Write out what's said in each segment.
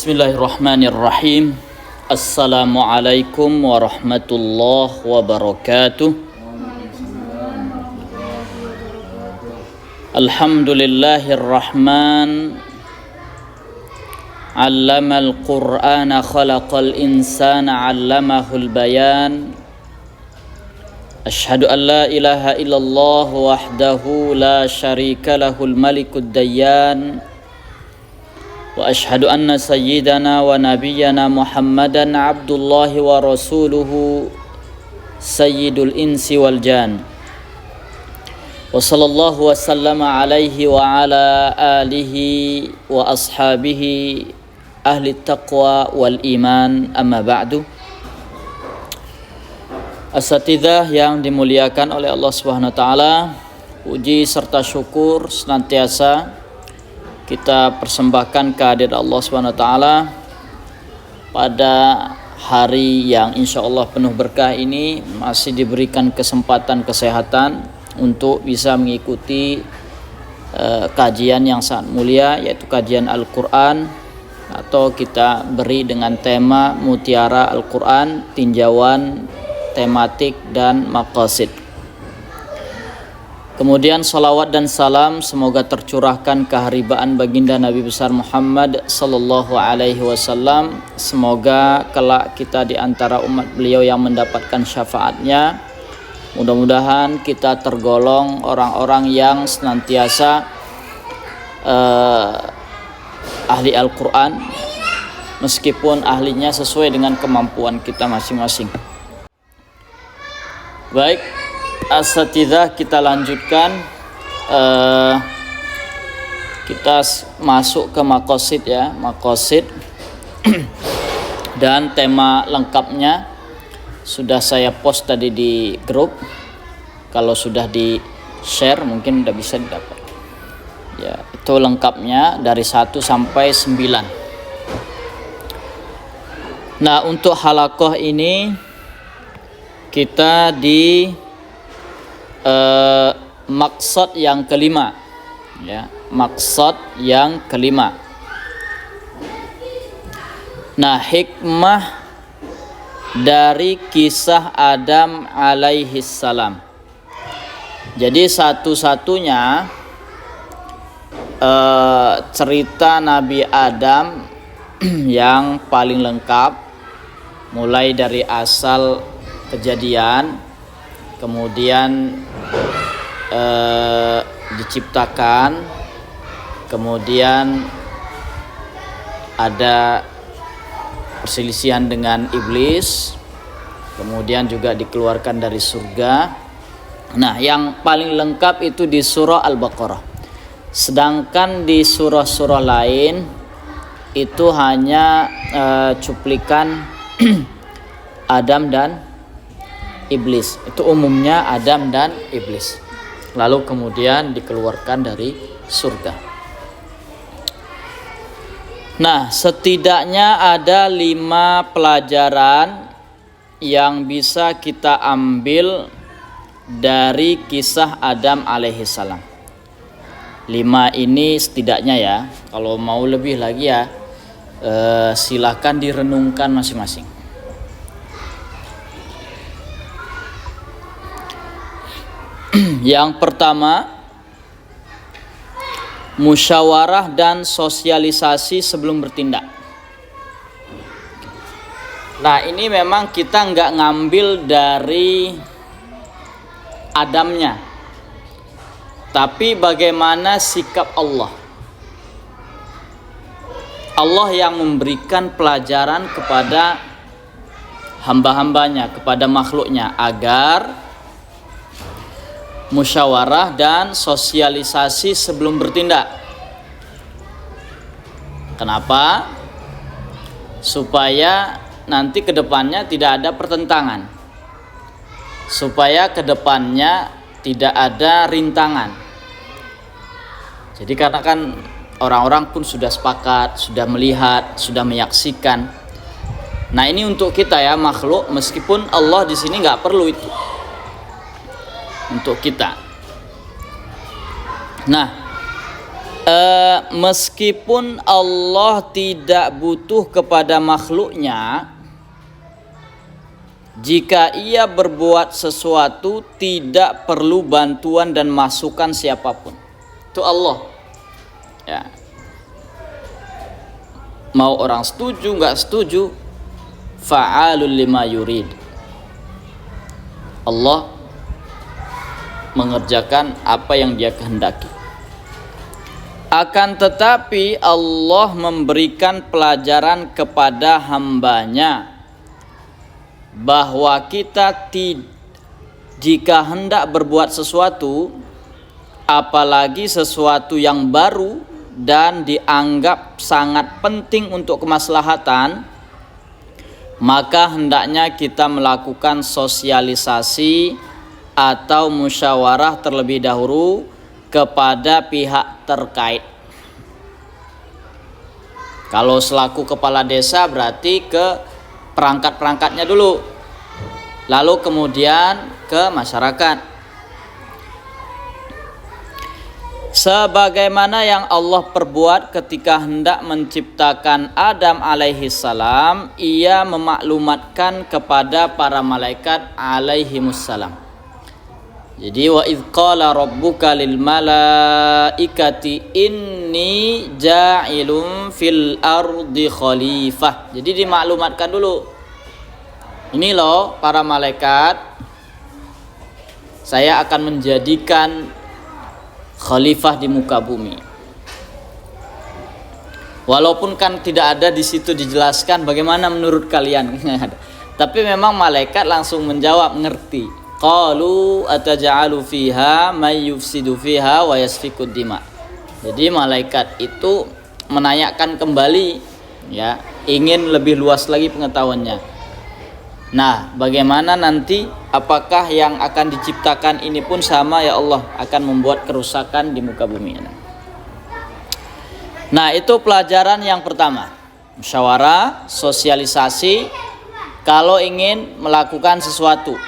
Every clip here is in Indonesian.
Bismillahirrahmanirrahim. Assalamualaikum warahmatullahi wabarakatuh. Alhamdulillahirrahman. Allamal Qur'ana khalaqal insana 'allamahul bayan. Asyhadu an la ilaha illallah wahdahu la syarika lahul malikud dayyan. Wa ashhadu anna sayyidana wa nabiyyana Muhammadan abdullahi wa rasuluhu sayyidul insi wal jan. Wa sallallahu wa sallama alaihi wa ala alihi wa ashabihi ahli taqwa wal iman, amma ba'du. Asatidzah yang dimuliakan oleh Allah Subhanahu wa taala, puji serta syukur senantiasa kita persembahkan kehadirat Allah Subhanahu wa taala pada hari yang insyaallah penuh berkah ini, masih diberikan kesempatan kesehatan untuk bisa mengikuti kajian yang sangat mulia, yaitu kajian Al-Quran, atau kita beri dengan tema Mutiara Al-Quran, tinjauan tematik dan maqasid. Kemudian salawat dan salam semoga tercurahkan keharibaan baginda Nabi besar Muhammad sallallahu alaihi wasallam. Semoga kelak kita di antara umat beliau yang mendapatkan syafaatnya. Mudah-mudahan kita tergolong orang-orang yang senantiasa ahli Al-Quran, meskipun ahlinya sesuai dengan kemampuan kita masing-masing. Baik, asatidzah, kita lanjutkan. Kita masuk ke maqasid ya, maqasid. Dan tema lengkapnya sudah saya post tadi di grup. Kalau sudah di share mungkin udah bisa didapat ya, itu lengkapnya dari 1 sampai 9. Nah, untuk halaqah ini kita di maksud yang kelima ya, maksud yang kelima. Nah, hikmah dari kisah Adam alaihi salam. Jadi satu-satunya cerita Nabi Adam yang paling lengkap, mulai dari asal kejadian, kemudian diciptakan, kemudian ada perselisihan dengan iblis, kemudian juga dikeluarkan dari surga. Nah, yang paling lengkap itu di surah Al-Baqarah. Sedangkan di surah-surah lain itu hanya cuplikan Adam dan iblis. Itu umumnya Adam dan iblis, lalu kemudian dikeluarkan dari surga. Nah, setidaknya ada 5 pelajaran yang bisa kita ambil dari kisah Adam alaihissalam. 5 ini setidaknya ya. Kalau mau lebih lagi ya silahkan direnungkan masing-masing. Yang pertama, musyawarah dan sosialisasi sebelum bertindak. Nah, ini memang kita nggak ngambil dari Adamnya, tapi bagaimana sikap Allah. Allah yang memberikan pelajaran kepada hamba-hambanya, kepada makhluknya, agar musyawarah dan sosialisasi sebelum bertindak. Kenapa? Supaya nanti ke depannya tidak ada pertentangan, supaya ke depannya tidak ada rintangan. Jadi karena kan orang-orang pun sudah sepakat, sudah melihat, sudah menyaksikan. Nah, ini untuk kita ya, makhluk, meskipun Allah di sini nggak perlu itu untuk kita. Nah, Meskipun Allah tidak butuh kepada makhluknya, jika ia berbuat sesuatu tidak perlu bantuan dan masukan siapapun. Itu Allah. Ya. Mau orang setuju nggak setuju, fa'alul lima yurid. Allah mengerjakan apa yang Dia kehendaki. Akan tetapi Allah memberikan pelajaran kepada hambanya bahwa kita jika hendak berbuat sesuatu, apalagi sesuatu yang baru dan dianggap sangat penting untuk kemaslahatan, maka hendaknya kita melakukan sosialisasi atau musyawarah terlebih dahulu kepada pihak terkait. Kalau selaku kepala desa berarti ke perangkat-perangkatnya dulu, lalu kemudian ke masyarakat. Sebagaimana yang Allah perbuat ketika hendak menciptakan Adam alaihissalam, Ia memaklumatkan kepada para malaikat alaihimussalam. Jadi wa idz qala rabbuka lil malaikati inni ja'ilun fil ardi khalifah. Jadi dimaklumatkan dulu. Ini loh para malaikat, saya akan menjadikan khalifah di muka bumi. Walaupun kan tidak ada di situ dijelaskan bagaimana menurut kalian. Tapi memang malaikat langsung menjawab, ngerti. Qalu ataj'alu fiha may yufsidu fiha wa yasfikud dima. Jadi malaikat itu menanyakan kembali, ya, ingin lebih luas lagi pengetahuannya. Nah, bagaimana nanti, apakah yang akan diciptakan ini pun sama ya Allah akan membuat kerusakan di muka bumi. Nah, itu pelajaran yang pertama. Musyawarah, sosialisasi kalau ingin melakukan sesuatu,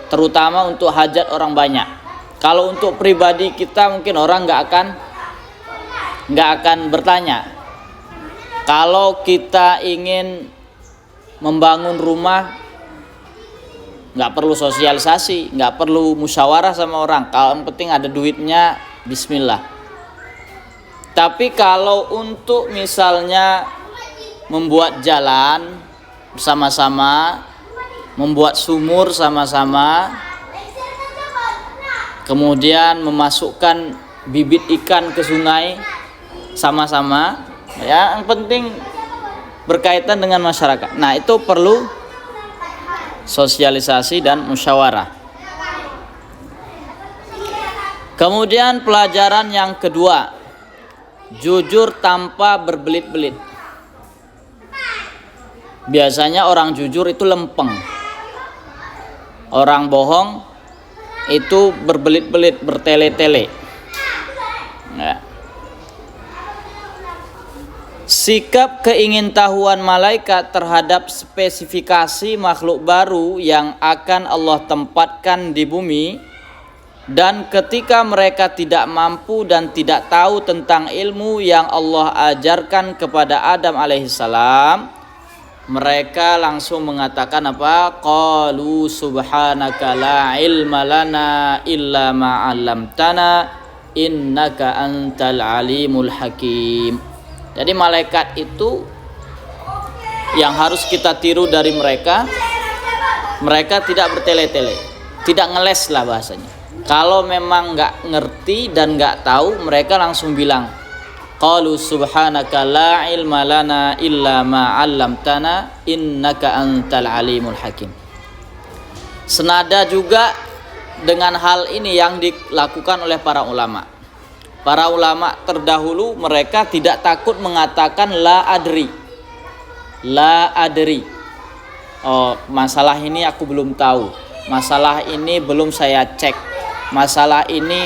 terutama untuk hajat orang banyak. Kalau untuk pribadi kita mungkin orang nggak akan bertanya. Kalau kita ingin membangun rumah, nggak perlu sosialisasi, nggak perlu musyawarah sama orang. Kalau yang penting ada duitnya, bismillah. Tapi kalau untuk misalnya membuat jalan bersama-sama, membuat sumur sama-sama, kemudian memasukkan bibit ikan ke sungai sama-sama, ya, yang penting berkaitan dengan masyarakat. Nah, itu perlu sosialisasi dan musyawarah. Kemudian pelajaran yang kedua, jujur tanpa berbelit-belit. Biasanya orang jujur itu lempeng. Orang bohong itu berbelit-belit, bertele-tele. Ya. Sikap keingintahuan malaikat terhadap spesifikasi makhluk baru yang akan Allah tempatkan di bumi, dan ketika mereka tidak mampu dan tidak tahu tentang ilmu yang Allah ajarkan kepada Adam alaihissalam, mereka langsung mengatakan apa? Qalu subhanaka la ilma lana illa ma 'allamtana innaka antal alimul hakim. Jadi malaikat itu yang harus kita tiru dari mereka. Mereka tidak bertele-tele, tidak ngeles lah bahasanya. Kalau memang nggak ngerti dan nggak tahu, mereka langsung bilang, qalu subhanaka la ilma lana illa ma 'allamtana innaka antal alimul hakim. Senada juga dengan hal ini yang dilakukan oleh para ulama. Para ulama terdahulu mereka tidak takut mengatakan la adri. La adri. Oh, masalah ini aku belum tahu. Masalah ini belum saya cek. Masalah ini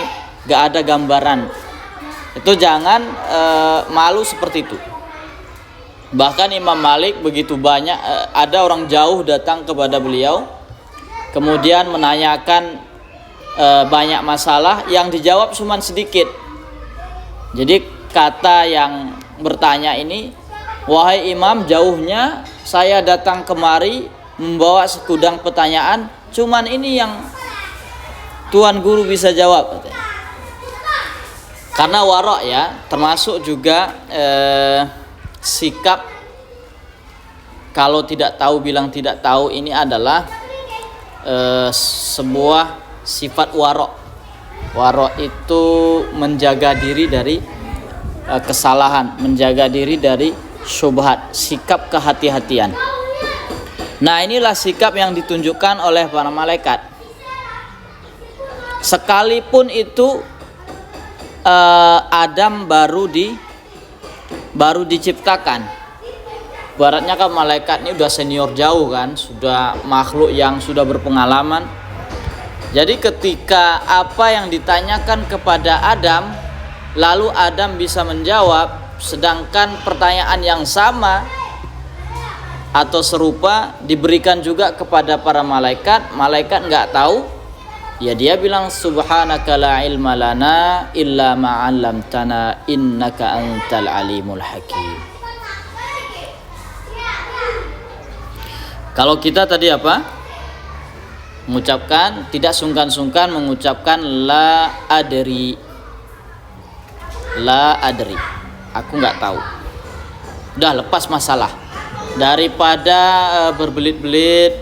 gak ada gambaran. Itu jangan malu seperti itu. Bahkan Imam Malik begitu banyak, ada orang jauh datang kepada beliau, kemudian menanyakan banyak masalah, yang dijawab cuma sedikit. Jadi kata yang bertanya ini, wahai imam, jauhnya saya datang kemari membawa segudang pertanyaan, cuman ini yang tuan guru bisa jawab, katanya. Karena warok ya, termasuk juga sikap kalau tidak tahu bilang tidak tahu, ini adalah sebuah sifat warok. Warok itu menjaga diri dari kesalahan, menjaga diri dari syubhat, sikap kehati-hatian. Nah, inilah sikap yang ditunjukkan oleh para malaikat. Sekalipun itu Adam baru diciptakan. Baratnya kan malaikat ini udah senior jauh kan, sudah makhluk yang sudah berpengalaman. Jadi ketika apa yang ditanyakan kepada Adam, lalu Adam bisa menjawab, sedangkan pertanyaan yang sama atau serupa diberikan juga kepada para malaikat, malaikat nggak tahu, ya dia bilang subhanaka la ilma lana illa ma 'allamtana innaka antal alimul hakim. Kalau kita tadi apa? Mengucapkan, tidak sungkan-sungkan mengucapkan la adri. La adri. Aku nggak tahu. Udah lepas masalah. Daripada berbelit-belit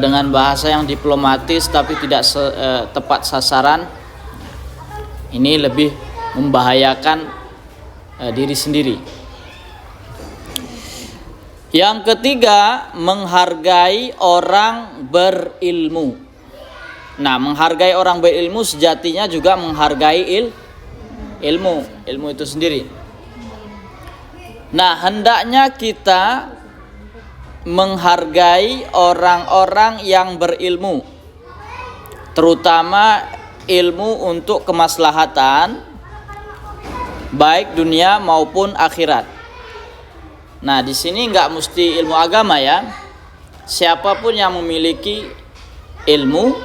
dengan bahasa yang diplomatis tapi tidak tepat sasaran, ini lebih membahayakan diri sendiri. Yang ketiga, menghargai orang berilmu. Nah, menghargai orang berilmu sejatinya juga menghargai ilmu itu sendiri. Nah, hendaknya kita menghargai orang-orang yang berilmu, terutama ilmu untuk kemaslahatan baik dunia maupun akhirat. Nah, di sini nggak mesti ilmu agama ya. Siapapun yang memiliki ilmu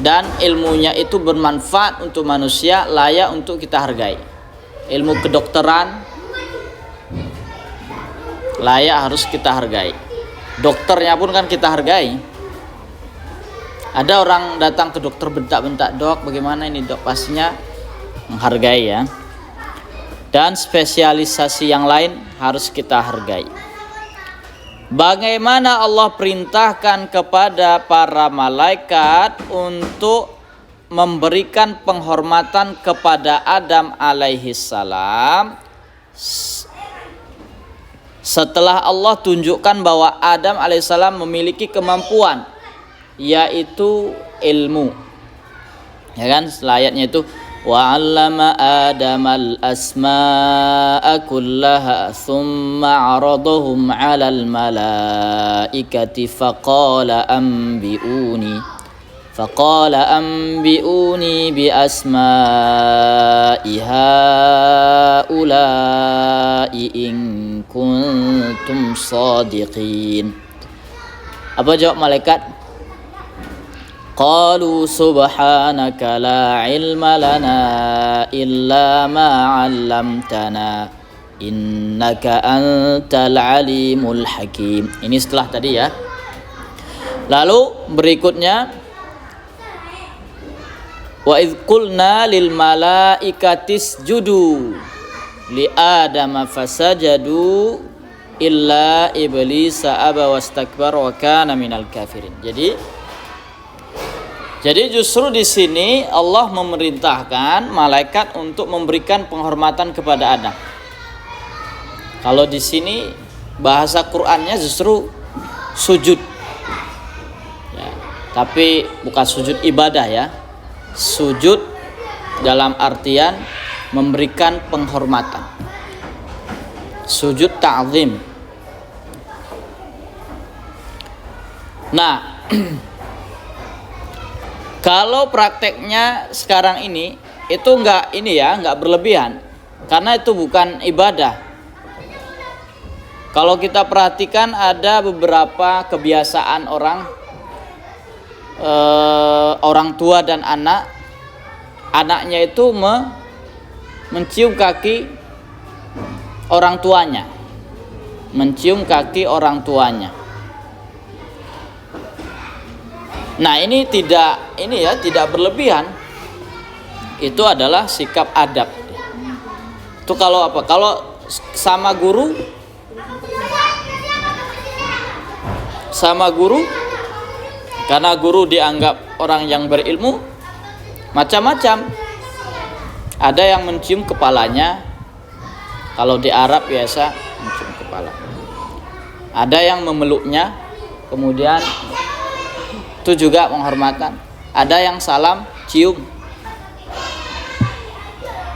dan ilmunya itu bermanfaat untuk manusia, layak untuk kita hargai. Ilmu kedokteran layak, harus kita hargai. Dokternya pun kan kita hargai. Ada orang datang ke dokter bentak-bentak, dok bagaimana ini dok, pastinya menghargai ya. Dan spesialisasi yang lain harus kita hargai. Bagaimana Allah perintahkan kepada para malaikat untuk memberikan penghormatan kepada Adam alaihi salam setelah Allah tunjukkan bahwa Adam alaihissalam memiliki kemampuan, yaitu ilmu. Ya kan, selayaknya itu wa 'allama Adamal asma'a kullaha thumma 'aradahum 'alal malaikati faqala anbi'uni bi asma'i haula'i in kuntum shadiqin. Apa jawab malaikat? Qalu subhanaka la ilma lana illa ma 'allamtana innaka antal alimul hakim. Ini setelah tadi ya. Lalu berikutnya, wa idz qulna lil malaikati isjudu li adama fasajadu illa iblisa aba wastakbara wa kana minal kafirin. Jadi justru di sini Allah memerintahkan malaikat untuk memberikan penghormatan kepada Adam. Kalau di sini bahasa Qur'annya justru sujud. Ya, tapi bukan sujud ibadah ya. Sujud dalam artian memberikan penghormatan. Sujud ta'zim. Nah, kalau prakteknya sekarang ini itu enggak berlebihan, karena itu bukan ibadah. Kalau kita perhatikan ada beberapa kebiasaan orang tua dan anaknya itu mencium kaki orang tuanya. Mencium kaki orang tuanya. Nah, ini tidak berlebihan. Itu adalah sikap adab. Itu kalau apa? Kalau sama guru karena guru dianggap orang yang berilmu, macam-macam. Ada yang mencium kepalanya. Kalau di Arab biasa mencium kepala. Ada yang memeluknya, kemudian itu juga penghormatan. Ada yang salam cium,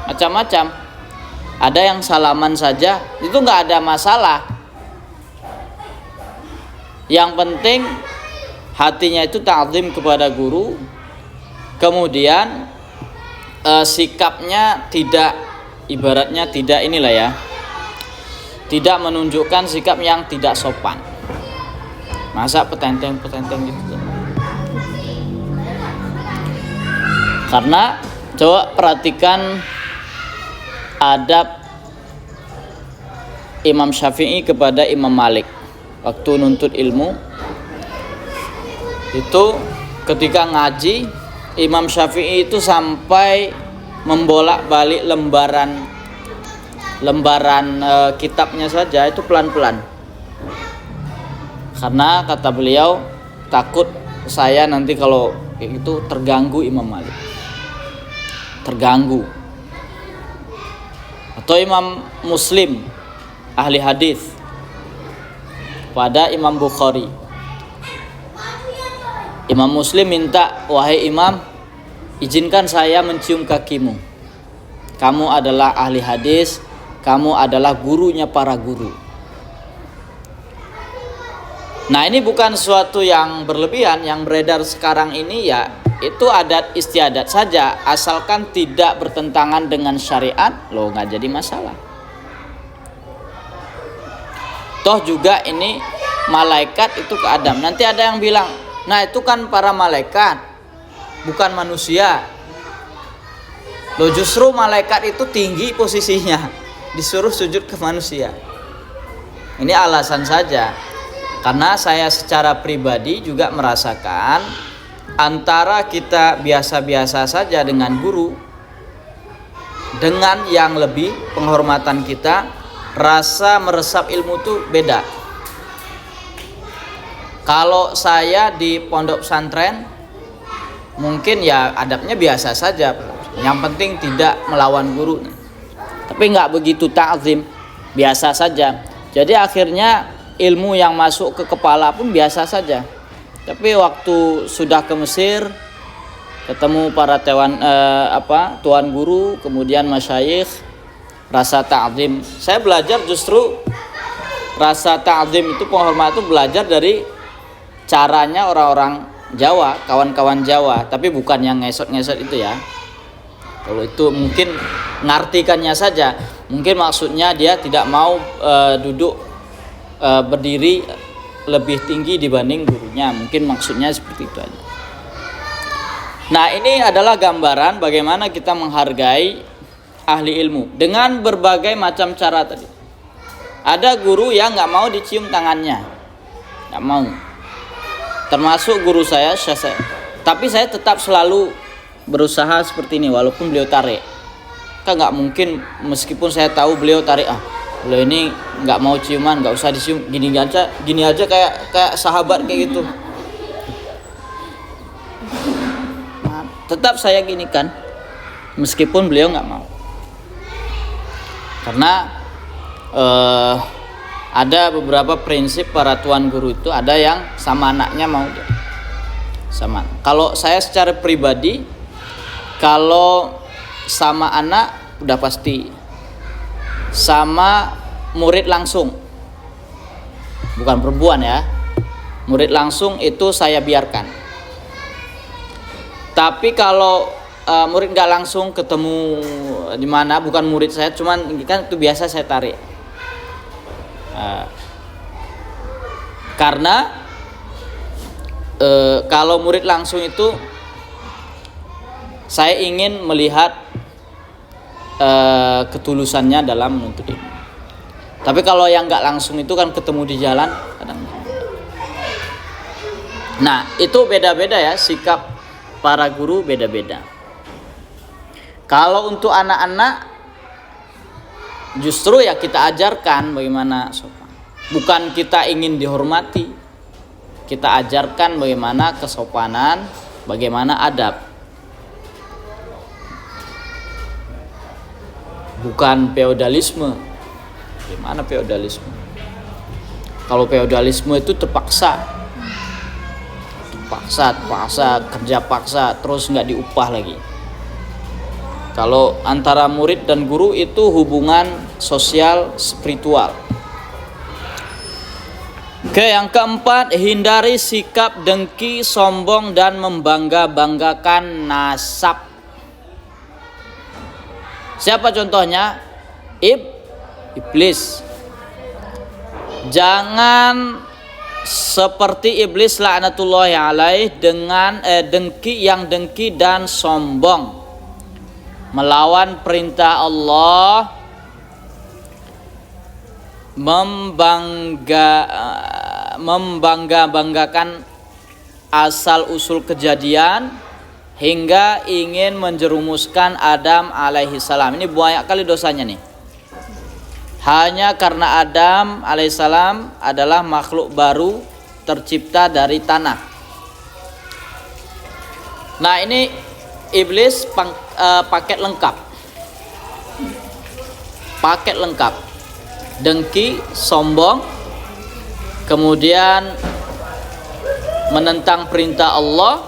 macam-macam. Ada yang salaman saja, itu nggak ada masalah. Yang penting hatinya itu ta'zim kepada guru, kemudian sikapnya tidak, ibaratnya tidak inilah ya, tidak menunjukkan sikap yang tidak sopan. Masa petenteng gitu. Karena coba perhatikan adab Imam Syafi'i kepada Imam Malik waktu nuntut ilmu. Itu ketika ngaji, Imam Syafi'i itu sampai membolak-balik lembaran kitabnya saja itu pelan-pelan. Karena kata beliau, takut saya nanti kalau itu terganggu Imam Malik. Terganggu. Atau Imam Muslim, ahli hadis, pada Imam Bukhari. Imam Muslim minta, wahai Imam, izinkan saya mencium kakimu. Kamu adalah ahli hadis, kamu adalah gurunya para guru. Nah, ini bukan sesuatu yang berlebihan. Yang beredar sekarang ini ya itu adat istiadat saja, asalkan tidak bertentangan dengan syariat, loh nggak jadi masalah. Toh juga ini malaikat itu ke Adam. Nanti ada yang bilang, nah itu kan para malaikat, bukan manusia. Loh justru malaikat itu tinggi posisinya, disuruh sujud ke manusia. Ini alasan saja. Karena saya secara pribadi juga merasakan antara kita biasa-biasa saja dengan guru, dengan yang lebih penghormatan kita, rasa meresap ilmu itu beda. Kalau saya di pondok pesantren, mungkin ya adabnya biasa saja. Yang penting tidak melawan guru. Tapi nggak begitu ta'zim, biasa saja. Jadi akhirnya ilmu yang masuk ke kepala pun biasa saja. Tapi waktu sudah ke Mesir, ketemu para tuan guru, kemudian masyayikh, rasa ta'zim. Saya belajar justru rasa ta'zim itu, penghormatan itu belajar dari caranya orang-orang Jawa, kawan-kawan Jawa, tapi bukan yang ngesot-ngesot itu ya. Kalau itu mungkin ngartikannya saja, mungkin maksudnya dia tidak mau duduk berdiri lebih tinggi dibanding gurunya, mungkin maksudnya seperti itu aja. Nah, ini adalah gambaran bagaimana kita menghargai ahli ilmu dengan berbagai macam cara tadi. Ada guru yang nggak mau dicium tangannya, nggak mau. Termasuk guru saya, tapi saya tetap selalu berusaha seperti ini walaupun beliau tarik. Kan nggak mungkin meskipun saya tahu beliau tarik, beliau ini nggak mau ciuman, nggak usah dicium, gini aja kayak sahabat kayak gitu. Nah, tetap saya ginikan meskipun beliau nggak mau. Karena ada beberapa prinsip para tuan guru itu, ada yang sama anaknya mau sama. Kalau saya secara pribadi, kalau sama anak udah pasti, sama murid langsung, bukan perempuan ya, murid langsung itu saya biarkan. Tapi kalau murid nggak langsung ketemu di mana, bukan murid saya, cuman kan itu biasa saya tarik. Karena kalau murid langsung itu saya ingin melihat ketulusannya dalam menuntut ilmu. Tapi kalau yang nggak langsung itu kan ketemu di jalan kadang. Nah, itu beda-beda ya, sikap para guru beda-beda. Kalau untuk anak-anak justru ya kita ajarkan bagaimana sopan. Bukan kita ingin dihormati. Kita ajarkan bagaimana kesopanan, bagaimana adab. Bukan feodalisme. Gimana feodalisme? Kalau feodalisme itu terpaksa, kerja paksa, terus nggak diupah lagi. Kalau antara murid dan guru itu hubungan sosial spiritual. Oke, yang keempat, hindari sikap dengki, sombong, dan membangga-banggakan nasab. Siapa contohnya? Iblis. Jangan seperti iblis laknatullahi alaih dengan dengki dan sombong, melawan perintah Allah, membangga-banggakan asal usul kejadian hingga ingin menjerumuskan Adam alaihi salam. Ini banyak kali dosanya nih. Hanya karena Adam alaihissalam adalah makhluk baru tercipta dari tanah. Nah, ini iblis paket lengkap. Paket lengkap. Dengki, sombong, kemudian menentang perintah Allah,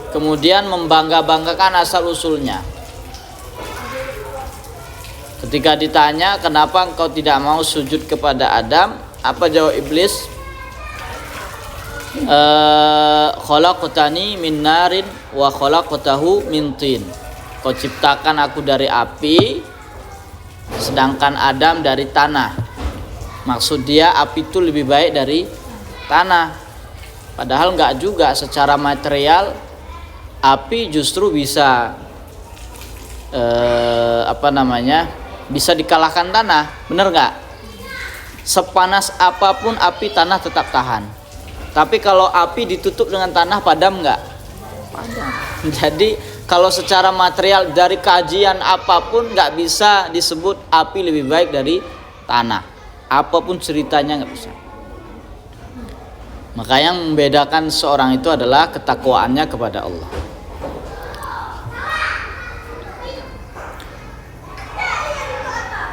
kemudian membangga-banggakan asal usulnya. Ketika ditanya kenapa engkau tidak mau sujud kepada Adam, apa jawab iblis? Khalaqtani min narin wa khalaqtahu min tin. Kau ciptakan aku dari api, sedangkan Adam dari tanah. Maksud dia api itu lebih baik dari tanah. Padahal enggak juga, secara material api justru bisa bisa dikalahkan tanah, bener nggak? Sepanas apapun api, tanah tetap tahan. Tapi kalau api ditutup dengan tanah, padam nggak? Padam. Jadi kalau secara material dari kajian apapun nggak bisa disebut api lebih baik dari tanah. Apapun ceritanya nggak bisa. Maka yang membedakan seorang itu adalah ketakwaannya kepada Allah.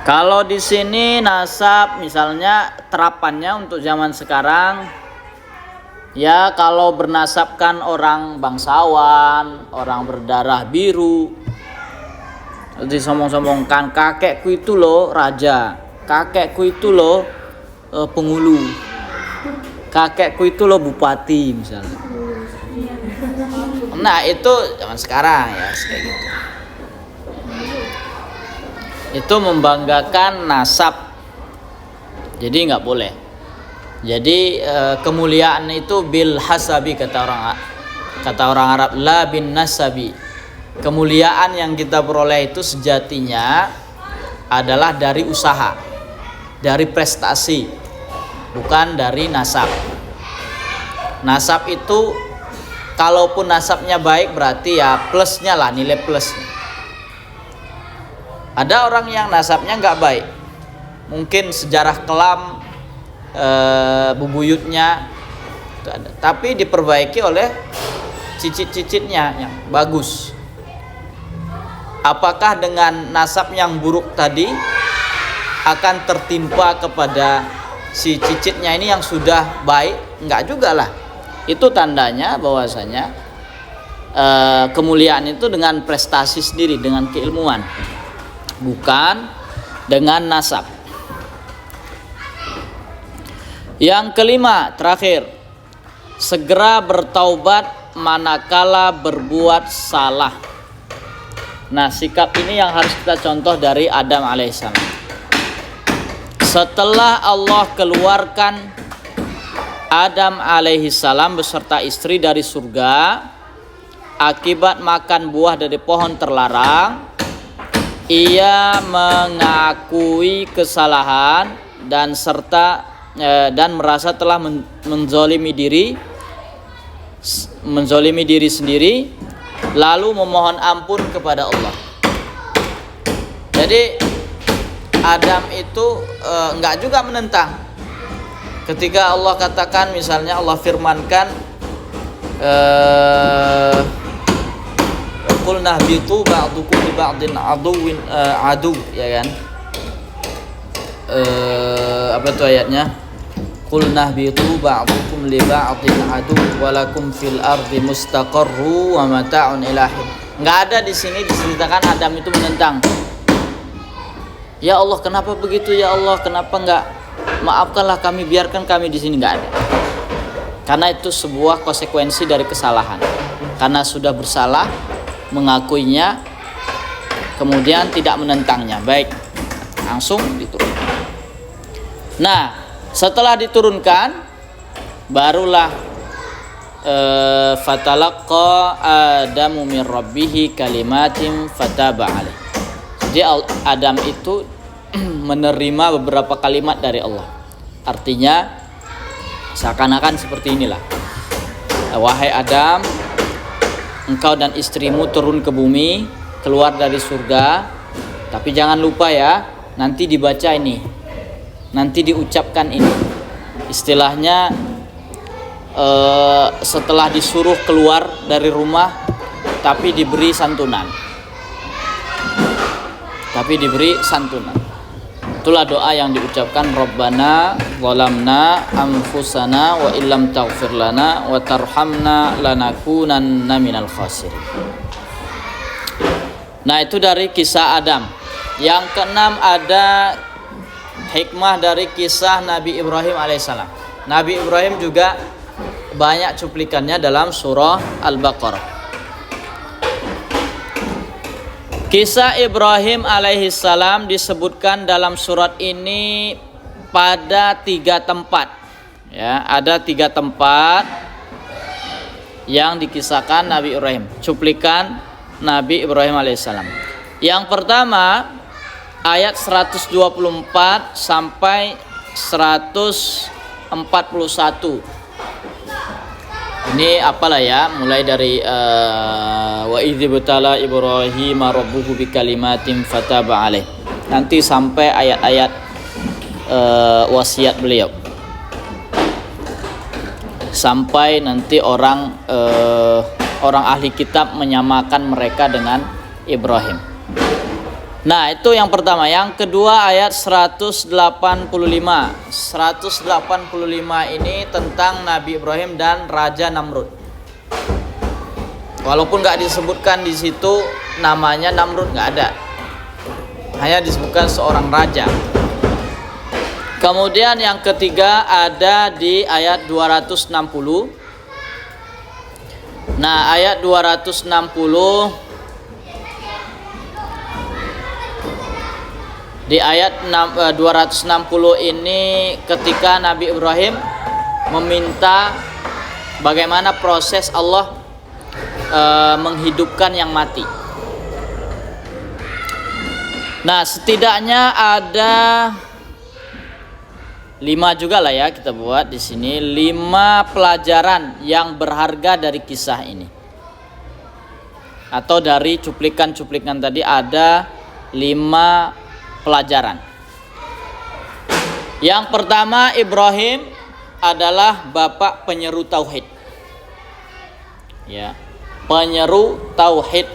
Kalau di sini nasab, misalnya terapannya untuk zaman sekarang, ya kalau bernasabkan orang bangsawan, orang berdarah biru, disombong-sombongkan, kakekku itu loh raja, kakekku itu loh penghulu, kakekku itu loh bupati misalnya. Nah itu zaman sekarang ya kayak gitu. Itu membanggakan nasab, jadi nggak boleh. Jadi kemuliaan itu bil hasabi, kata orang Arab, la bin nasabi. Kemuliaan yang kita peroleh itu sejatinya adalah dari usaha, dari prestasi, bukan dari nasab. Nasab itu kalaupun nasabnya baik berarti ya plusnya lah, nilai plus. Ada orang yang nasabnya nggak baik, mungkin sejarah kelam bubuyutnya itu ada, tapi diperbaiki oleh cicit-cicitnya yang bagus. Apakah dengan nasab yang buruk tadi akan tertimpa kepada si cicitnya ini yang sudah baik? Enggak juga lah. Itu tandanya bahwasanya kemuliaan itu dengan prestasi sendiri, dengan keilmuan, bukan dengan nasab. Yang kelima, terakhir, segera bertaubat manakala berbuat salah. Nah, sikap ini yang harus kita contoh dari Adam alaihissalam. Setelah Allah keluarkan Adam alaihissalam beserta istri dari surga akibat makan buah dari pohon terlarang, ia mengakui kesalahan dan merasa telah menzolimi diri sendiri, lalu memohon ampun kepada Allah. Jadi Adam itu enggak juga menentang. Ketika Allah katakan, misalnya Allah firmankan, qulna bitu ba'dukum li ba'din adu, ya kan? Apa itu ayatnya? Qulna bitu ba'dukum li ba'din adu walakum fil ardi mustaqarru wa mata'un ilahin. Enggak ada di sini diceritakan Adam itu menentang. Ya Allah, kenapa begitu ya Allah? Kenapa enggak maafkanlah kami, biarkan kami di sini? Enggak ada. Karena itu sebuah konsekuensi dari kesalahan. Karena sudah bersalah, mengakuinya, kemudian tidak menentangnya. Baik, langsung diturunkan. Nah, setelah diturunkan, barulah fatalaqqa Adamu min rabbih kalimatin fataba alaih. Jadi Adam itu menerima beberapa kalimat dari Allah. Artinya seakan-akan seperti inilah. Wahai Adam, engkau dan istrimu turun ke bumi, keluar dari surga. Tapi jangan lupa ya, nanti dibaca ini, nanti diucapkan ini. Istilahnya setelah disuruh keluar dari rumah, tapi diberi santunan. Itulah doa yang diucapkan, Rabbana zalamna anfusana wa illam taghfir lana wa tarhamna lanakunanna minal khasirin. Nah, itu dari kisah Adam. Yang keenam, ada hikmah dari kisah Nabi Ibrahim alaihissalam. Nabi Ibrahim juga banyak cuplikannya dalam surah Al-Baqarah. Kisah Ibrahim alaihissalam disebutkan dalam surat ini pada 3 tempat. Ya, ada 3 tempat yang dikisahkan Nabi Ibrahim, cuplikan Nabi Ibrahim alaihissalam. Yang pertama, ayat 124 sampai 141. Ini apalah ya, mulai dari wa idz butala Ibrahim rabbuhu bikalimatin fataba alaih. Nanti sampai ayat-ayat wasiat beliau. Sampai nanti orang ahli kitab menyamakan mereka dengan Ibrahim. Nah, itu yang pertama. Yang kedua, ayat 185. 185 ini tentang Nabi Ibrahim dan Raja Namrud. Walaupun nggak disebutkan di situ namanya Namrud, nggak ada. Hanya disebutkan seorang raja. Kemudian yang ketiga ada di ayat 260. Nah, ayat 260, di ayat 260 ini ketika Nabi Ibrahim meminta bagaimana proses Allah menghidupkan yang mati. Nah, setidaknya ada 5 juga lah ya kita buat di sini, 5 pelajaran yang berharga dari kisah ini. Atau dari cuplikan-cuplikan tadi ada 5 pelajaran. Yang pertama, Ibrahim adalah bapak penyeru tauhid. Ya, penyeru tauhid.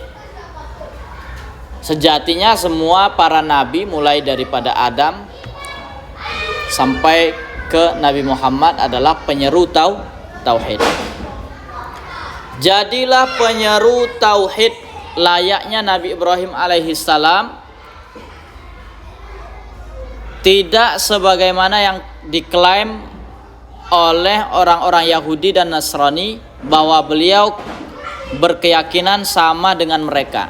Sejatinya semua para nabi mulai daripada Adam sampai ke Nabi Muhammad adalah penyeru tauhid. Jadilah penyeru tauhid layaknya Nabi Ibrahim alaihissalam, tidak sebagaimana yang diklaim oleh orang-orang Yahudi dan Nasrani bahwa beliau berkeyakinan sama dengan mereka.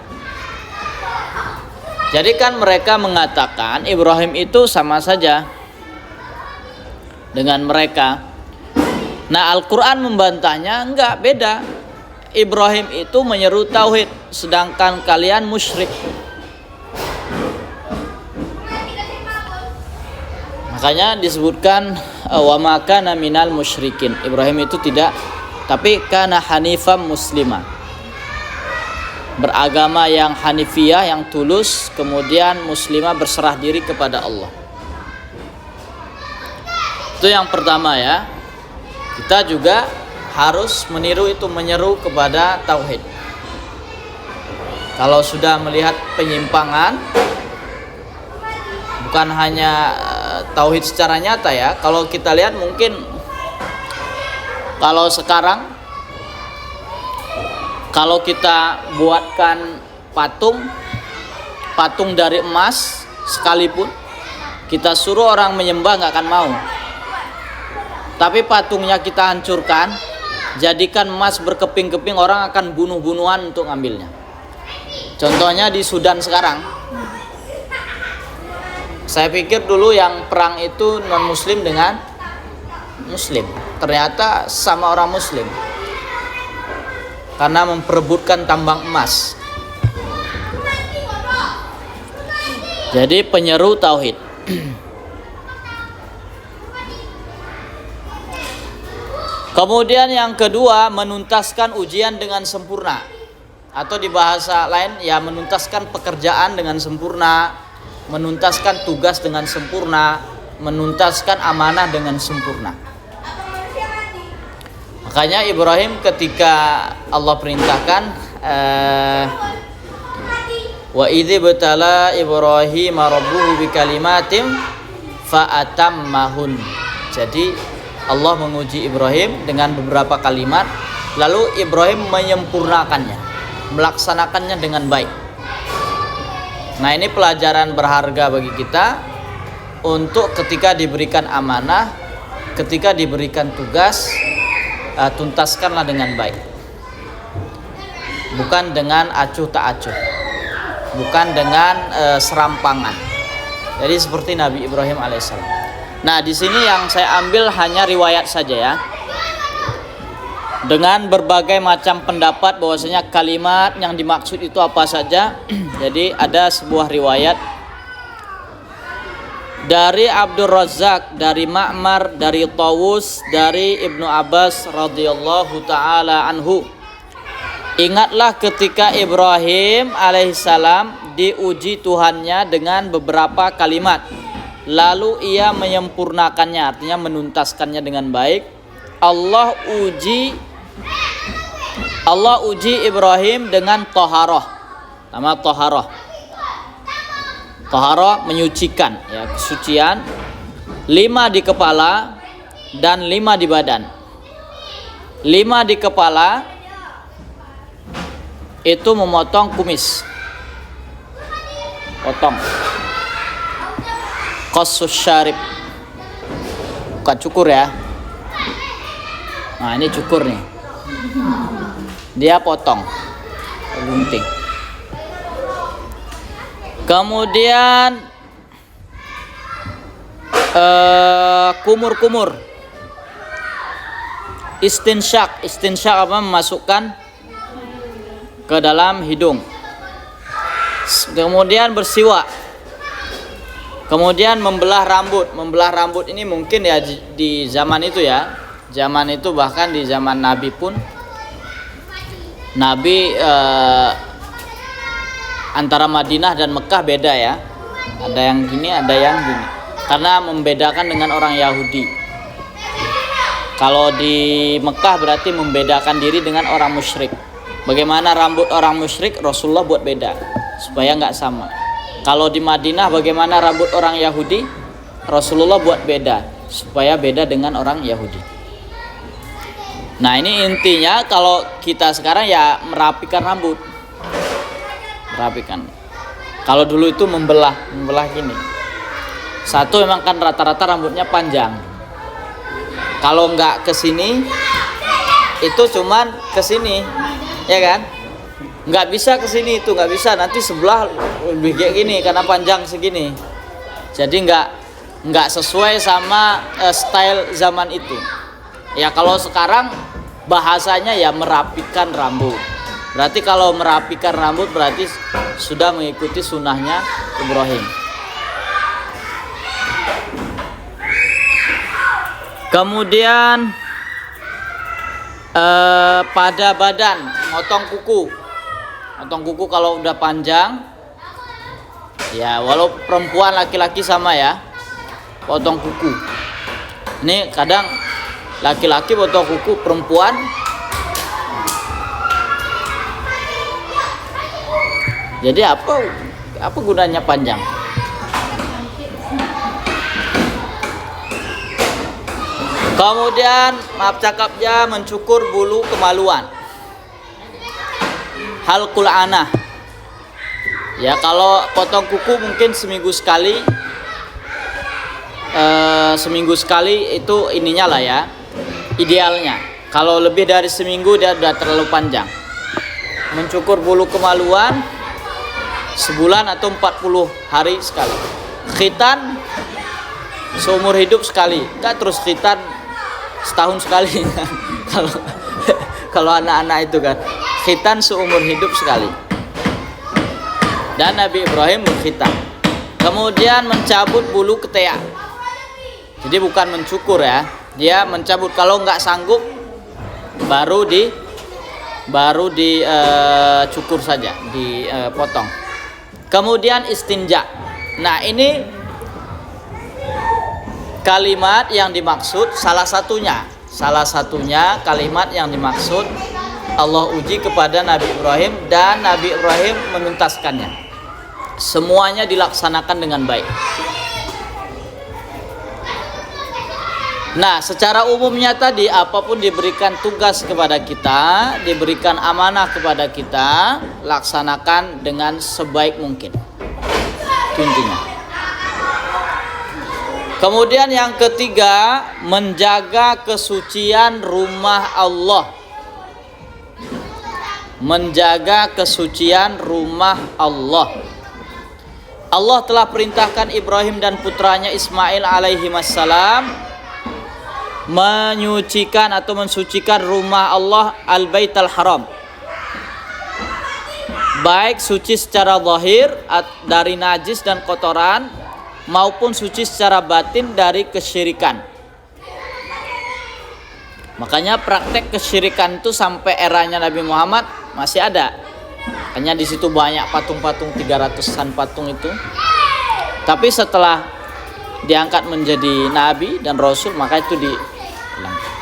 Jadi kan mereka mengatakan Ibrahim itu sama saja dengan mereka. Nah, Al-Quran membantahnya, enggak, beda. Ibrahim itu menyeru tauhid, sedangkan kalian musyrik. Makanya disebutkan wa ma kana minal musyrikin. Ibrahim itu tidak, tapi kana hanifam muslimah. Beragama yang hanifiyah, yang tulus, kemudian muslimah, berserah diri kepada Allah. Itu yang pertama ya. Kita juga harus meniru itu, menyeru kepada tauhid. Kalau sudah melihat penyimpangan, bukan hanya tauhid secara nyata ya. Kalau kita lihat mungkin kalau sekarang kalau kita buatkan patung dari emas sekalipun, kita suruh orang menyembah nggak akan mau. Tapi patungnya kita hancurkan, jadikan emas berkeping-keping, orang akan bunuh-bunuhan untuk ngambilnya. Contohnya di Sudan sekarang. Saya pikir dulu yang perang itu non muslim dengan muslim, ternyata sama orang muslim, karena memperebutkan tambang emas. Jadi penyeru tauhid. Kemudian yang kedua, menuntaskan ujian dengan sempurna, atau di bahasa lain ya menuntaskan pekerjaan dengan sempurna, menuntaskan tugas dengan sempurna, menuntaskan amanah dengan sempurna. Makanya Ibrahim ketika Allah perintahkan wa idzi batala Ibrahim rabbuhu bikalimatin fa atammahun. Jadi Allah menguji Ibrahim dengan beberapa kalimat, lalu Ibrahim menyempurnakannya, melaksanakannya dengan baik. Nah, ini pelajaran berharga bagi kita untuk ketika diberikan amanah, ketika diberikan tugas, tuntaskanlah dengan baik. Bukan dengan acuh tak acuh, bukan dengan serampangan. Jadi seperti Nabi Ibrahim alaihissalam. Nah, di sini yang saya ambil hanya riwayat saja ya. Dengan berbagai macam pendapat bahwasanya kalimat yang dimaksud itu apa saja. Jadi ada sebuah riwayat dari Abdul Razak, dari Ma'mar, dari Tawus, dari Ibnu Abbas radhiyallahu taala anhu. Ingatlah ketika Ibrahim alaihissalam diuji Tuhannya dengan beberapa kalimat, lalu ia menyempurnakannya, artinya menuntaskannya dengan baik. Allah uji Ibrahim dengan toharoh. Nama toharoh. Toharoh menyucikan, ya, kesucian. 5 di kepala dan 5 di badan. 5 di kepala itu memotong kumis, potong. Qassus syarib, bukan cukur ya. Nah, ini cukur nih, dia potong, gunting. Kemudian kumur-kumur, istinsyak apa, memasukkan ke dalam hidung. Kemudian bersiwak. Kemudian membelah rambut ini mungkin ya di zaman itu ya. Zaman itu bahkan di zaman Nabi pun, Nabi antara Madinah dan Mekah beda ya. Ada yang gini, ada yang gini. Karena membedakan dengan orang Yahudi. Kalau di Mekah berarti membedakan diri dengan orang musyrik. Bagaimana rambut orang musyrik, Rasulullah buat beda supaya nggak sama. Kalau di Madinah bagaimana rambut orang Yahudi, Rasulullah buat beda supaya beda dengan orang Yahudi. Nah, ini intinya kalau kita sekarang ya merapikan rambut. Merapikan. Kalau dulu itu membelah gini. Satu memang kan rata-rata rambutnya panjang. Kalau nggak ke sini itu cuman ke sini, ya kan? Nggak bisa ke sini, itu nggak bisa, nanti sebelah lebih kayak gini karena panjang segini. Jadi nggak sesuai sama style zaman itu. Ya kalau sekarang bahasanya ya merapikan rambut. Berarti kalau merapikan rambut berarti sudah mengikuti sunnahnya Ibrahim. Kemudian pada badan, motong kuku. Motong kuku kalau udah panjang, ya walau perempuan laki-laki sama ya, potong kuku. Ini kadang laki-laki potong kuku, perempuan. Jadi apa gunanya panjang? Kemudian maaf cakapnya mencukur bulu kemaluan. Halqul anah. Ya kalau potong kuku mungkin seminggu sekali. Seminggu sekali itu ininya lah ya, idealnya. Kalau lebih dari seminggu dia sudah terlalu panjang. Mencukur bulu kemaluan sebulan atau 40 hari sekali. Khitan seumur hidup sekali. Enggak terus khitan setahun sekali. Kalau anak-anak itu kan khitan seumur hidup sekali. Dan Nabi Ibrahim berkhitan. Kemudian mencabut bulu ketiak. Jadi bukan mencukur ya, dia mencabut. Kalau nggak sanggup baru dicukur saja, dipotong. Kemudian istinja. Nah ini kalimat yang dimaksud salah satunya kalimat yang dimaksud Allah uji kepada Nabi Ibrahim dan Nabi Ibrahim menuntaskannya. Semuanya dilaksanakan dengan baik. Nah, secara umumnya tadi apapun diberikan tugas kepada kita, diberikan amanah kepada kita, laksanakan dengan sebaik mungkin. Itu intinya. Kemudian yang ketiga, menjaga kesucian rumah Allah. Menjaga kesucian rumah Allah. Allah telah perintahkan Ibrahim dan putranya Ismail alaihi wassalam menyucikan atau mensucikan rumah Allah Al-Baitul Haram. Baik suci secara zahir dari najis dan kotoran maupun suci secara batin dari kesyirikan. Makanya praktek kesyirikan itu sampai eranya Nabi Muhammad masih ada. Makanya di situ banyak patung-patung, 300-an patung itu. Tapi setelah diangkat menjadi nabi dan rasul, maka itu dihilangkan.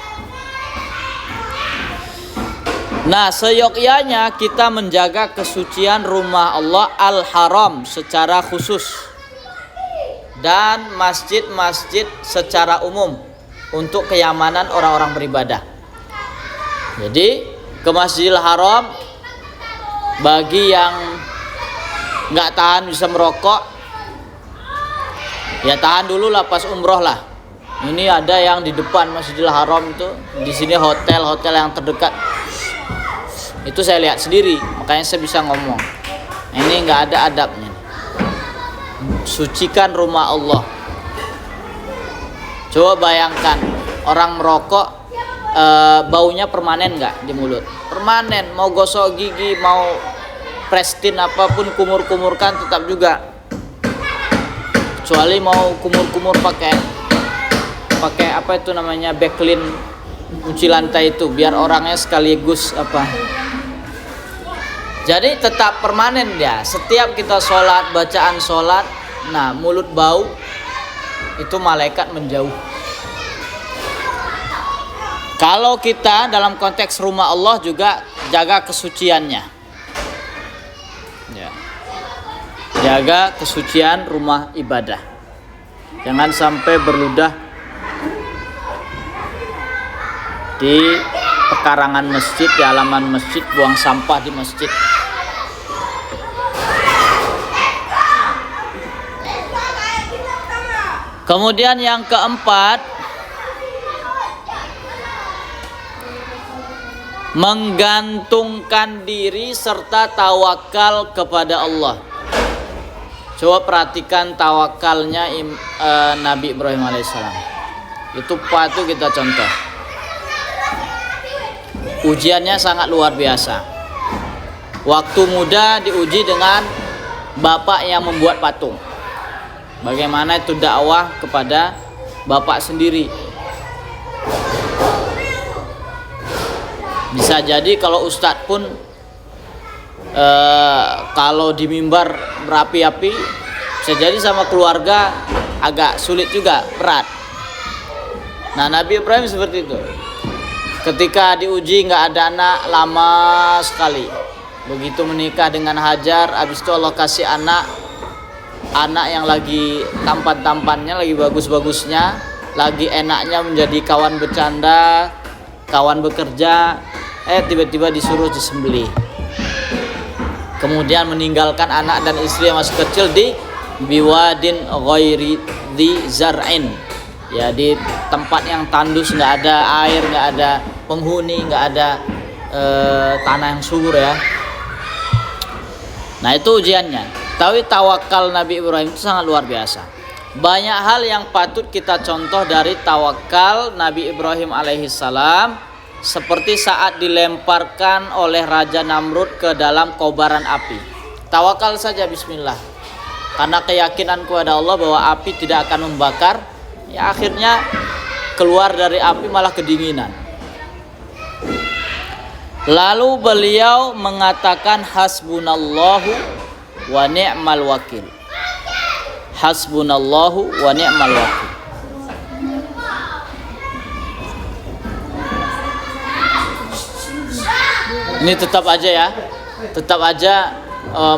Nah, seyogyanya kita menjaga kesucian rumah Allah Al-Haram secara khusus dan masjid-masjid secara umum untuk kenyamanan orang-orang beribadah. Jadi ke Masjidil Haram bagi yang nggak tahan bisa merokok, ya tahan dulu lah pas umroh lah. Ini ada yang di depan Masjidil Haram itu, di sini hotel-hotel yang terdekat. Itu saya lihat sendiri, makanya saya bisa ngomong. Ini nggak ada adabnya. Sucikan rumah Allah. Coba bayangkan orang merokok, baunya permanen nggak di mulut? Permanen. Mau gosok gigi, mau prestin apapun, kumur-kumurkan tetap juga. Kecuali mau kumur-kumur pakai apa itu namanya, backlin, cuci lantai itu, biar orangnya sekaligus apa. Jadi tetap permanen dia. Setiap kita sholat, bacaan sholat, nah mulut bau, itu malaikat menjauh. Kalau kita dalam konteks rumah Allah juga jaga kesuciannya. Ya. Jaga kesucian rumah ibadah. Jangan sampai berludah di pekarangan masjid, di halaman masjid, buang sampah di masjid. Kemudian yang keempat, menggantungkan diri serta tawakal kepada Allah. Coba perhatikan tawakalnya Nabi Ibrahim alaihissalam. Itu patut kita contoh. Ujiannya sangat luar biasa. Waktu muda diuji dengan bapak yang membuat patung. Bagaimana itu dakwah kepada bapak sendiri. Bisa jadi kalau ustadz pun kalau di mimbar berapi-api, bisa jadi sama keluarga agak sulit juga, berat. Nah, Nabi Ibrahim seperti itu. Ketika diuji nggak ada anak, lama sekali. Begitu menikah dengan Hajar, habis itu Allah kasih anak yang lagi tampan-tampannya, lagi bagus-bagusnya, lagi enaknya menjadi kawan bercanda, kawan bekerja, tiba-tiba disuruh disembelih. Kemudian meninggalkan anak dan istri yang masih kecil di biwadin ghairi dzi zar'in, ya, di tempat yang tandus, nggak ada air, nggak ada penghuni, nggak ada tanah yang subur, ya. Nah, itu ujiannya. Tapi tawakal Nabi Ibrahim itu sangat luar biasa. Banyak hal yang patut kita contoh dari tawakal Nabi Ibrahim alaihissalam, seperti saat dilemparkan oleh Raja Namrud ke dalam kobaran api. Tawakal saja, bismillah, karena keyakinan kepada Allah bahwa api tidak akan membakar, ya akhirnya keluar dari api malah kedinginan. Lalu beliau mengatakan hasbunallahu wa ni'mal wakil. Hasbunallahu wa ni'mal wakil. Ini tetap aja ya, tetap aja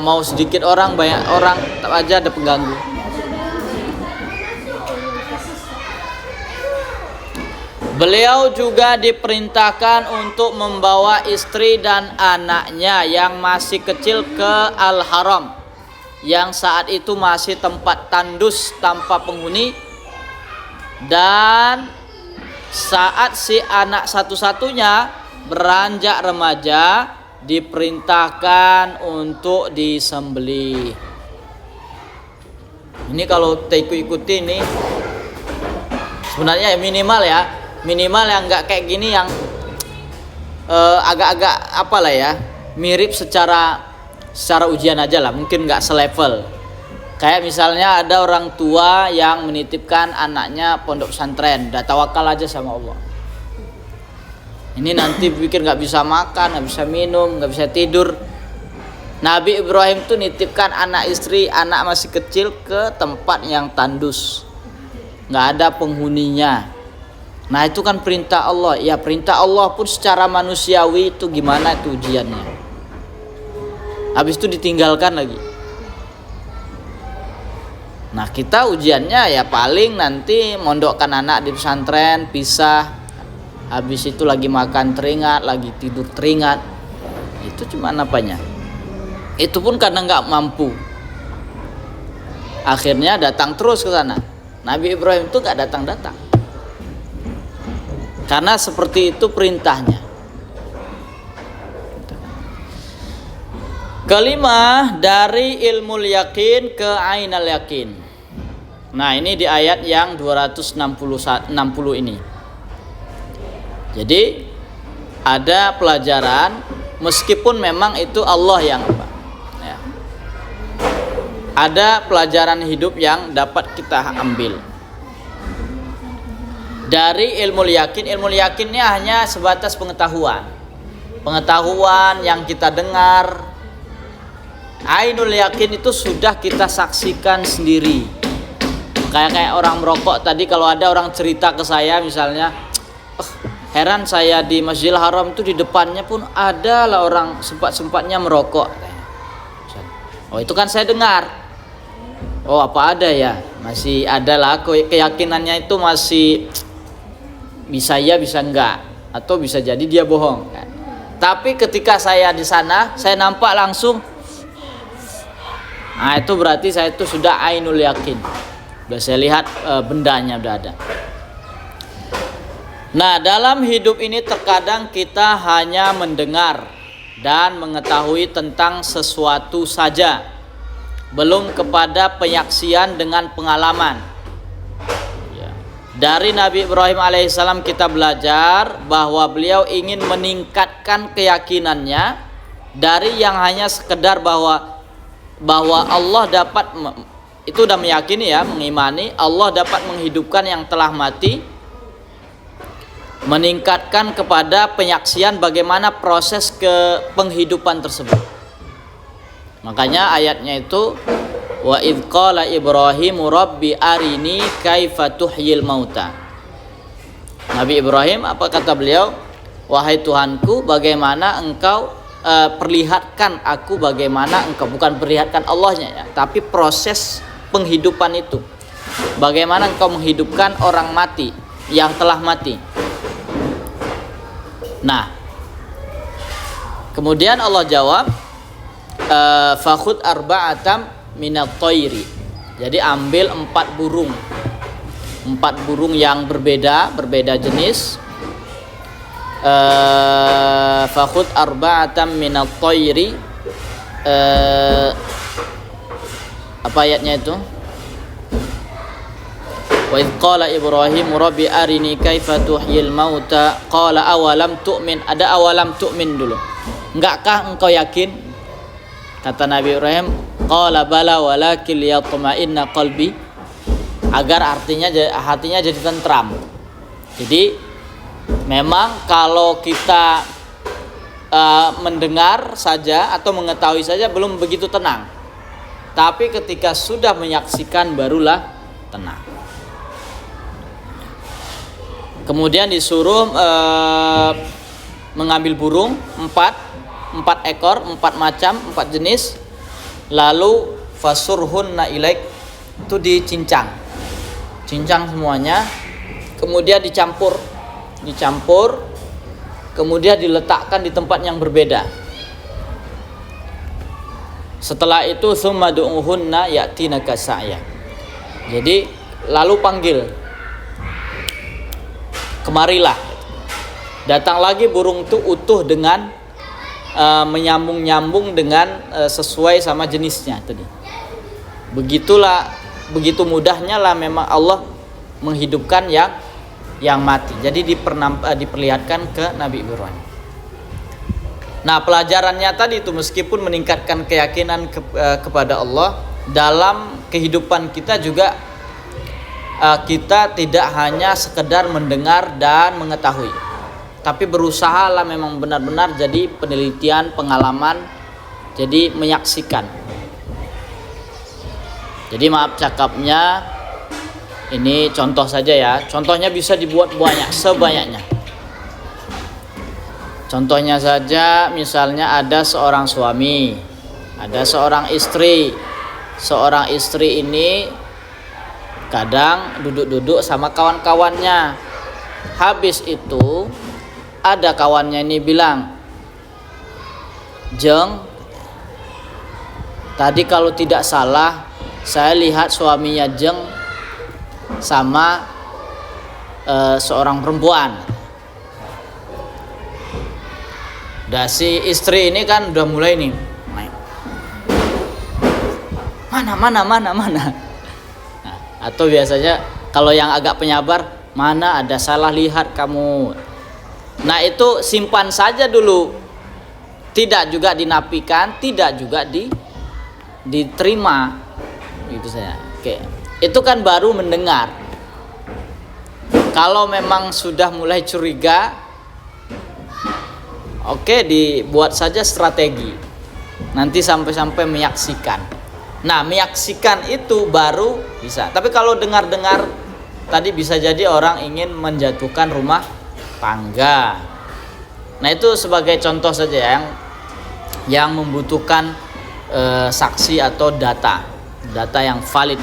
mau sedikit orang, banyak orang, tetap aja ada pengganggu. Beliau juga diperintahkan untuk membawa istri dan anaknya yang masih kecil ke Al-Haram, yang saat itu masih tempat tandus tanpa penghuni. Dan saat si anak satu-satunya beranjak remaja, diperintahkan untuk disembelih. Ini kalau kita ikuti ini sebenarnya minimal yang nggak kayak gini, yang agak-agak apalah ya, mirip secara ujian aja lah, mungkin nggak selevel. Kayak misalnya ada orang tua yang menitipkan anaknya pondok pesantren, udah tawakal aja sama Allah. Ini nanti pikir nggak bisa makan, nggak bisa minum, nggak bisa tidur. Nabi Ibrahim tuh nitipkan anak istri, anak masih kecil ke tempat yang tandus, nggak ada penghuninya. Nah, itu kan perintah Allah. Ya, perintah Allah pun secara manusiawi itu gimana itu ujiannya. Habis itu ditinggalkan lagi. Nah, kita ujiannya ya paling nanti mondokkan anak di pesantren, pisah. Habis itu lagi makan teringat, lagi tidur teringat. Itu cuma apanya? Itu pun karena nggak mampu. Akhirnya datang terus ke sana. Nabi Ibrahim itu nggak datang-datang. Karena seperti itu perintahnya. Kelima, dari ilmu yakin ke ainal yakin. Nah, ini di ayat yang 260 ini. Jadi ada pelajaran, meskipun memang itu Allah yang ya, ada pelajaran hidup yang dapat kita ambil dari ilmu yakin. Ilmu yakinnya hanya sebatas pengetahuan yang kita dengar. Ainul yakin itu sudah kita saksikan sendiri. Kayak orang merokok tadi, kalau ada orang cerita ke saya misalnya, heran saya di Masjidil Haram itu di depannya pun ada lah orang sempat-sempatnya merokok. Oh, itu kan saya dengar. Oh, apa ada ya? Masih ada lah, keyakinannya itu masih bisa ya bisa enggak, atau bisa jadi dia bohong kan. Tapi ketika saya di sana, saya nampak langsung. Nah, itu berarti saya itu sudah ainul yakin. Sudah saya lihat bendanya udah ada. Nah, dalam hidup ini terkadang kita hanya mendengar dan mengetahui tentang sesuatu saja, belum kepada penyaksian dengan pengalaman. Ya. Dari Nabi Ibrahim alaihissalam kita belajar bahwa beliau ingin meningkatkan keyakinannya dari yang hanya sekedar bahwa Allah dapat, itu udah meyakini ya, mengimani Allah dapat menghidupkan yang telah mati. meningkatkan kepada penyaksian bagaimana proses ke penghidupan tersebut. Makanya ayatnya itu wa idz qala Ibrahimu rabbi arini kaifa tuhyil mauta. Nabi Ibrahim, apa kata beliau? Wahai Tuhanku, bagaimana engkau perlihatkan aku bagaimana engkau, bukan perlihatkan Allahnya ya, tapi proses penghidupan itu. Bagaimana engkau menghidupkan orang mati yang telah mati. Nah, kemudian Allah jawab, fakhud arba'atam minat thairi. Jadi ambil 4 burung. 4 burung yang berbeda jenis. Fakhud arba'atam minat thairi. Apa ayatnya itu? Wa idz qala Ibrahim rabbi arini kaifa tuhyil mauta qala awalam tu'min. Ada awalam tu'min dulu. Enggakah engkau yakin? Kata Nabi Ibrahim, qala bala walakin liyatma'inna qalbi, agar hatinya jadi tentram. Jadi memang kalau kita mendengar saja atau mengetahui saja belum begitu tenang. Tapi ketika sudah menyaksikan barulah tenang. Kemudian disuruh mengambil burung 4 ekor, 4 macam, 4 jenis. Lalu fasurhunna ilaik, itu cincang semuanya. Kemudian dicampur, kemudian diletakkan di tempat yang berbeda. Setelah itu summa du'uhunna ya'tinaka sa'ya. Jadi lalu panggil, kemarilah. Datang lagi burung itu utuh dengan menyambung dengan sesuai sama jenisnya tadi. Begitu mudahnya lah memang Allah menghidupkan yang mati. Jadi diperlihatkan ke Nabi Ibrahim. Nah, pelajarannya tadi itu meskipun meningkatkan keyakinan kepada Allah, dalam kehidupan kita juga kita tidak hanya sekedar mendengar dan mengetahui, tapi berusaha lah memang benar-benar jadi penelitian, pengalaman, jadi menyaksikan. Jadi maaf cakapnya, ini contoh saja ya. Contohnya bisa dibuat banyak, sebanyaknya. Contohnya saja, misalnya ada seorang suami, ada seorang istri. Seorang istri ini kadang duduk-duduk sama kawan-kawannya. Habis itu ada kawannya ini bilang, "Jeng, tadi kalau tidak salah saya lihat suaminya Jeng sama seorang perempuan." Dah si istri ini kan udah mulai nih, mana. Nah, atau biasanya kalau yang agak penyabar, mana ada salah lihat kamu. Nah, itu simpan saja dulu. Tidak juga dinafikan, tidak juga diterima. Gitu saya. Oke. Itu kan baru mendengar. Kalau memang sudah mulai curiga, oke, dibuat saja strategi. Nanti sampai menyaksikan. Nah, menyaksikan itu baru bisa. Tapi kalau dengar-dengar, tadi bisa jadi orang ingin menjatuhkan rumah tangga. Nah, itu sebagai contoh saja yang membutuhkan saksi atau data yang valid.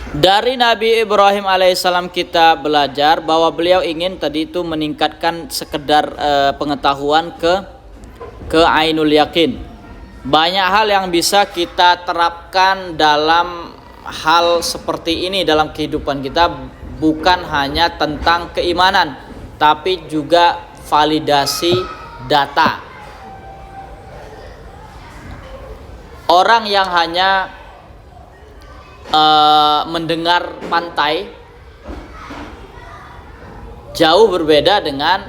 Dari Nabi Ibrahim alaihissalam kita belajar bahwa beliau ingin tadi itu meningkatkan sekedar pengetahuan ke ainul yakin. Banyak hal yang bisa kita terapkan dalam hal seperti ini dalam kehidupan kita, bukan hanya tentang keimanan, tapi juga validasi data. Orang yang hanya mendengar pantai jauh berbeda dengan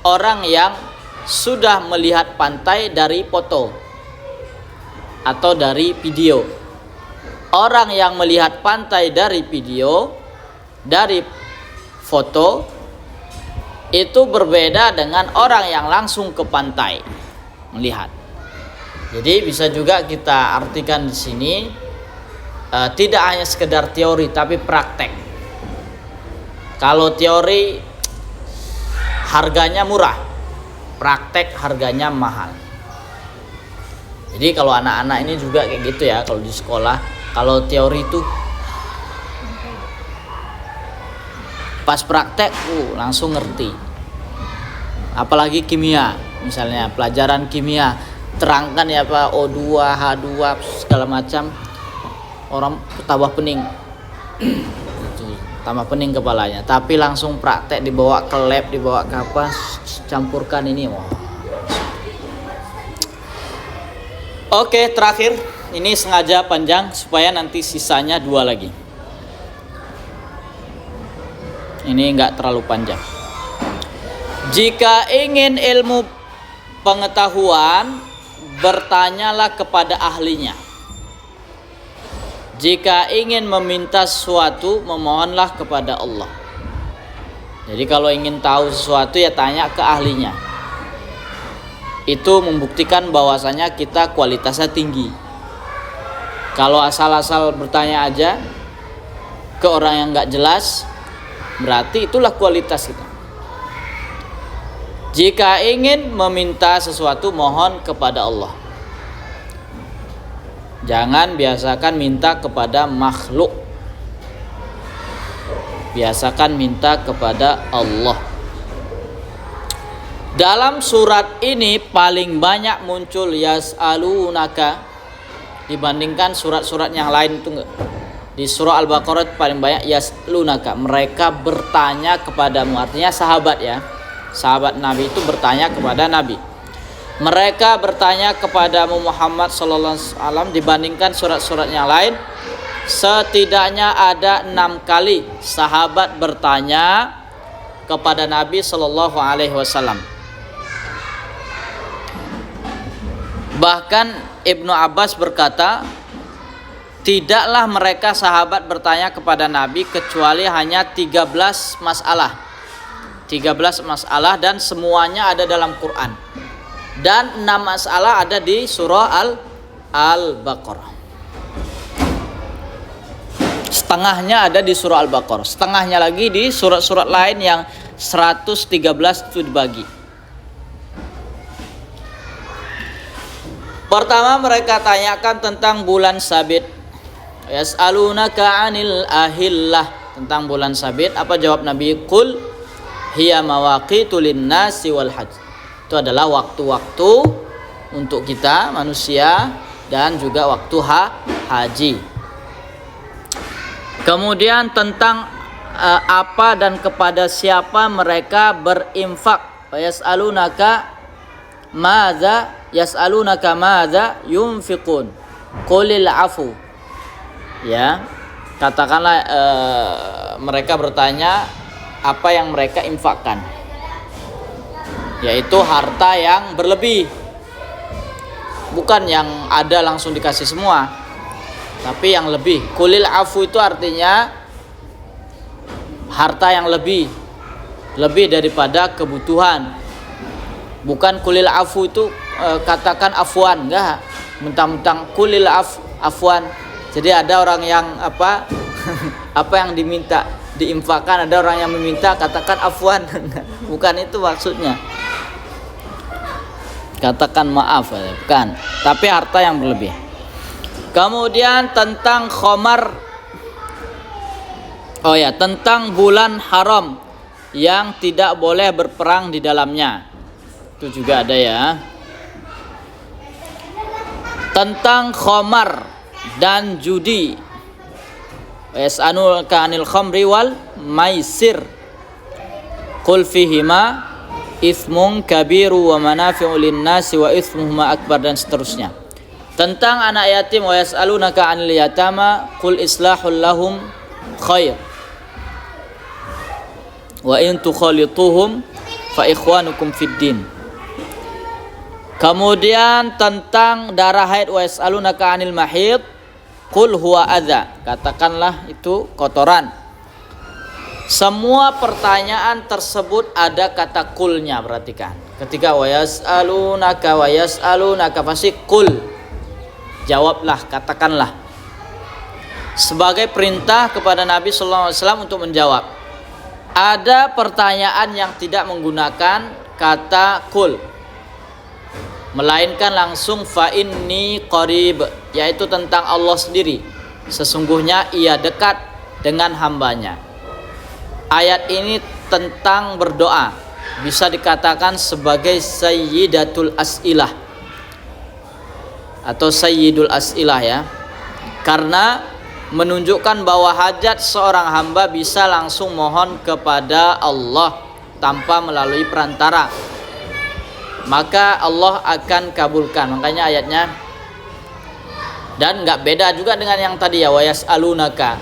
orang yang sudah melihat pantai dari foto atau dari video. Orang yang melihat pantai dari video, dari foto itu berbeda dengan orang yang langsung ke pantai melihat. Jadi bisa juga kita artikan di sini tidak hanya sekedar teori tapi praktek. Kalau teori harganya murah, praktek harganya mahal. Jadi kalau anak-anak ini juga kayak gitu ya, kalau di sekolah, kalau teori itu pas praktek langsung ngerti. Apalagi kimia, misalnya pelajaran kimia, terangkan ya apa O2, H2 segala macam, orang tambah pening. Tambah pening kepalanya. Tapi langsung praktek, dibawa ke lab, dibawa ke apa, campurkan ini. Wah. Oke, terakhir, ini sengaja panjang supaya nanti sisanya 2 lagi. Ini enggak terlalu panjang. Jika ingin ilmu pengetahuan, bertanyalah kepada ahlinya. Jika ingin meminta sesuatu, memohonlah kepada Allah. Jadi kalau ingin tahu sesuatu ya tanya ke ahlinya. Itu membuktikan bahwasanya kita kualitasnya tinggi. Kalau asal-asal bertanya aja ke orang yang enggak jelas, berarti itulah kualitas kita. Jika ingin meminta sesuatu, mohon kepada Allah. Jangan biasakan minta kepada makhluk. Biasakan minta kepada Allah. Dalam surat ini paling banyak muncul yas'alunaka dibandingkan surat-surat yang lain itu enggak. Di surah Al-Baqarah paling banyak yas'alunaka, mereka bertanya kepadamu, artinya sahabat ya. Sahabat Nabi itu bertanya kepada Nabi. Mereka bertanya kepadamu Muhammad sallallahu alaihi wasallam dibandingkan surat-surat yang lain setidaknya ada 6 kali sahabat bertanya kepada Nabi sallallahu alaihi wasallam. Bahkan Ibnu Abbas berkata, tidaklah mereka sahabat bertanya kepada Nabi kecuali hanya 13 masalah. 13 masalah dan semuanya ada dalam Quran. Dan 6 masalah ada di surah Al-Baqarah. Setengahnya ada di surah Al-Baqarah. Setengahnya lagi di surat-surat lain yang 113 itu dibagi. Pertama mereka tanyakan tentang bulan sabit. Yas'alunaka 'anil ahillah, tentang bulan sabit. Apa jawab Nabi? Qul hiya mawaqitu lin-nasi wal hajj. Itu adalah waktu-waktu untuk kita manusia dan juga waktu haji. Kemudian tentang apa dan kepada siapa mereka berinfak. Yas'alunaka madza yunfiqun. Qulil afu. Ya. Katakanlah mereka bertanya apa yang mereka infakkan, yaitu harta yang berlebih, bukan yang ada langsung dikasih semua, tapi yang lebih. Qulil afu itu artinya harta yang lebih daripada kebutuhan. Bukan qulil afu itu katakan afwan, enggak, mentang-mentang qulil afwan. Jadi ada orang yang apa yang diminta diinfakkan, ada orang yang meminta katakan afwan. Bukan itu maksudnya. Katakan maaf, bukan, tapi harta yang berlebih. Kemudian tentang khamar. Oh ya, tentang bulan haram yang tidak boleh berperang di dalamnya. Itu juga ada ya. Tentang khamar dan judi. Yas'alunaka 'anil khamri wal maisir. Qul fihima itsmun kabiru wa manafi'u lin-nasi wa itsmuhuma akbar, dan seterusnya. Tentang anak yatim, wa yas'alunaka 'anil yatama qul islahul lahum khair. Wa in tukhalituhum fa ikhwanukum fid din. Kemudian tentang darah haid, wa yas'alunaka 'anil mahid qul huwa adza, katakanlah itu kotoran. Semua pertanyaan tersebut ada kata kulnya, perhatikan. Ketika wa yas'alunaka pasti kul. Jawablah, katakanlah. Sebagai perintah kepada Nabi sallallahu alaihi wasallam untuk menjawab. Ada pertanyaan yang tidak menggunakan kata kul, melainkan langsung fa inni qarib, yaitu tentang Allah sendiri. Sesungguhnya ia dekat dengan hambanya. Ayat ini tentang berdoa, bisa dikatakan sebagai sayyidatul as'ilah atau sayyidul as'ilah ya, karena menunjukkan bahwa hajat seorang hamba bisa langsung mohon kepada Allah tanpa melalui perantara, maka Allah akan kabulkan. Makanya ayatnya, dan nggak beda juga dengan yang tadi ya, wa yas'alunaka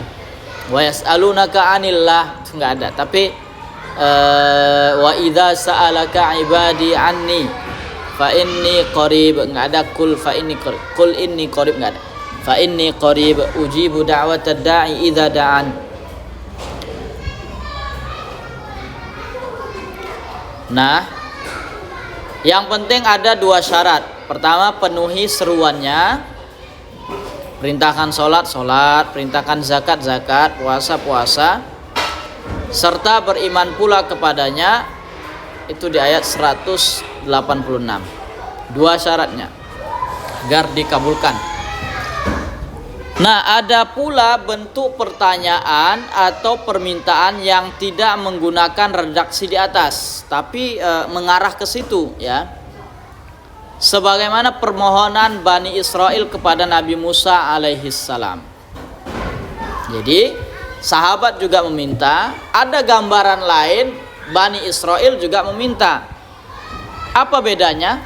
anillah, nggak ada. Tapi wa idza sa'alaka ibadi anni fa inni qarib, nggak ada kul fa inni qarib, kul inni qarib, nggak ada. Fa inni qarib ujibu da'watad da'i idza da'an. Nah, yang penting ada dua syarat. Pertama, penuhi seruannya. Perintahkan sholat, perintahkan zakat, puasa, serta beriman pula kepadanya. Itu di ayat 186. Dua syaratnya agar dikabulkan. Nah, ada pula bentuk pertanyaan atau permintaan yang tidak menggunakan redaksi di atas, tapi mengarah ke situ ya. Sebagaimana permohonan Bani Israel kepada Nabi Musa alaihissalam. Jadi sahabat juga meminta, ada gambaran lain Bani Israel juga meminta. Apa bedanya?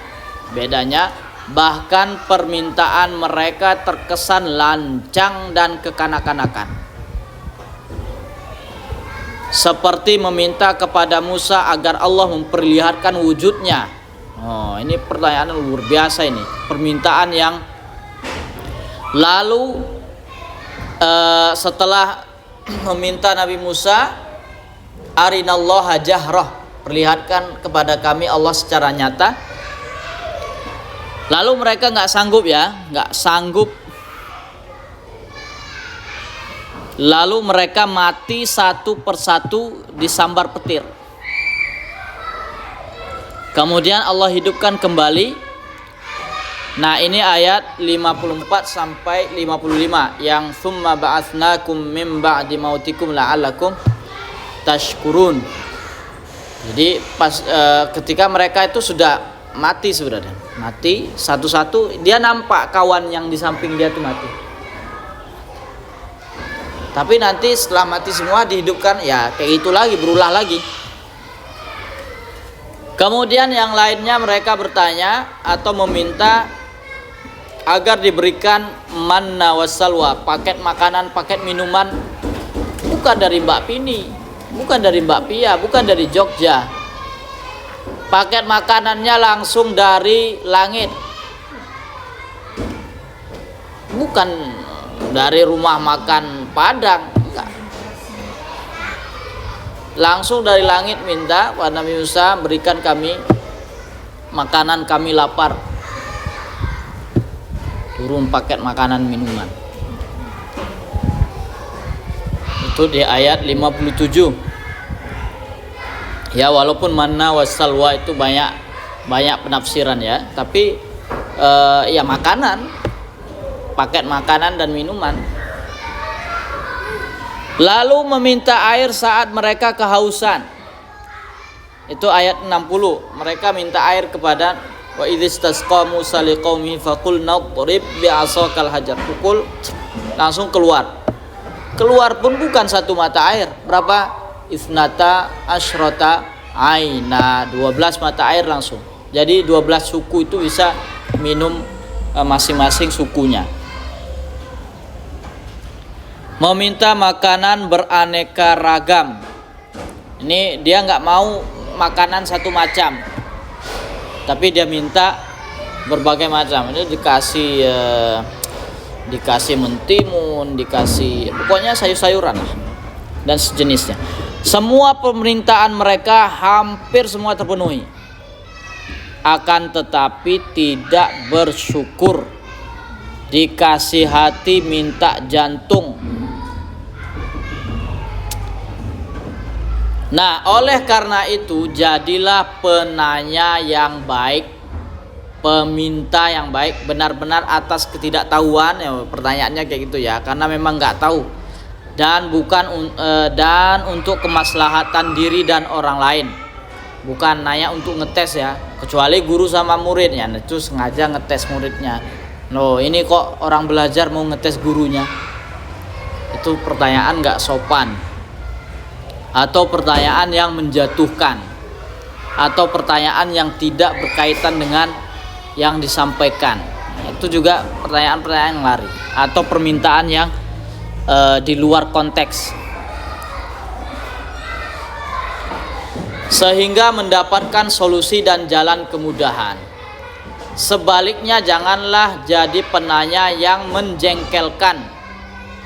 Bedanya bahkan permintaan mereka terkesan lancang dan kekanak-kanakan. Seperti meminta kepada Musa agar Allah memperlihatkan wujudnya. Oh, ini pertanyaan luar biasa ini. Permintaan yang lalu setelah meminta Nabi Musa, arinallaha jahrah, perlihatkan kepada kami Allah secara nyata. Lalu mereka nggak sanggup. Lalu mereka mati satu persatu disambar petir. Kemudian Allah hidupkan kembali. Nah, ini ayat 54 sampai 55 yang tsumma ba'atsnakum min ba'di mautikum la'allakum tashkurun. Jadi ketika mereka itu sudah mati sebenarnya. Mati satu-satu, dia nampak kawan yang di samping dia itu mati. Tapi nanti setelah mati semua dihidupkan, ya kayak itu lagi, berulah lagi. Kemudian yang lainnya mereka bertanya atau meminta agar diberikan manna wassalwa, paket makanan, paket minuman, bukan dari Mbak Pini, bukan dari Mbak Pia, bukan dari Jogja. Paket makanannya langsung dari langit, bukan dari rumah makan Padang, enggak. Langsung dari langit minta pada Nabi Musa, berikan kami makanan, kami lapar. Turun paket makanan minuman. Itu di ayat 57. Ya, walaupun manna wassalwa itu banyak penafsiran ya, tapi ya makanan, paket makanan dan minuman. Lalu meminta air saat mereka kehausan. Itu ayat 60. Mereka minta air kepada wa idzistasqa Musa liqaumihi faqul nadrib bi'asakal hajar. Pukul, langsung keluar. Keluar pun bukan satu mata air. Berapa? Isnata asyrata aina, 12 mata air langsung. Jadi 12 suku itu bisa minum masing-masing sukunya. Meminta makanan beraneka ragam. Ini dia nggak mau makanan satu macam, tapi dia minta berbagai macam. Ini dikasih mentimun, dikasih pokoknya sayur-sayuran lah dan sejenisnya. Semua permintaan mereka hampir semua terpenuhi. Akan tetapi tidak bersyukur. Dikasih hati minta jantung. Nah, oleh karena itu jadilah penanya yang baik, peminta yang baik, benar-benar atas ketidaktahuan. Ya, pertanyaannya kayak gitu ya, karena memang nggak tahu dan dan untuk kemaslahatan diri dan orang lain. Bukan nanya untuk ngetes ya, kecuali guru sama muridnya, itu sengaja ngetes muridnya. Loh, ini kok orang belajar mau ngetes gurunya? Itu pertanyaan nggak sopan, atau pertanyaan yang menjatuhkan, atau pertanyaan yang tidak berkaitan dengan yang disampaikan. Itu juga pertanyaan-pertanyaan yang lari, atau permintaan yang di luar konteks, sehingga mendapatkan solusi dan jalan kemudahan. Sebaliknya janganlah jadi penanya yang menjengkelkan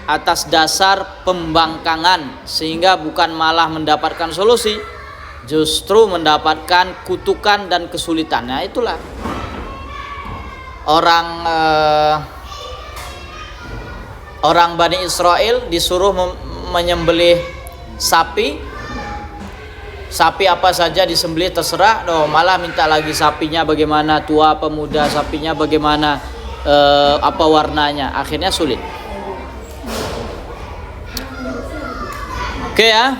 atas dasar pembangkangan, sehingga bukan malah mendapatkan solusi, justru mendapatkan kutukan dan kesulitan. Nah, itulah orang Bani Israel disuruh menyembelih sapi apa saja disembelih terserah, malah minta lagi sapinya bagaimana, tua apa muda, sapinya bagaimana, apa warnanya. Akhirnya sulit. Oke ya,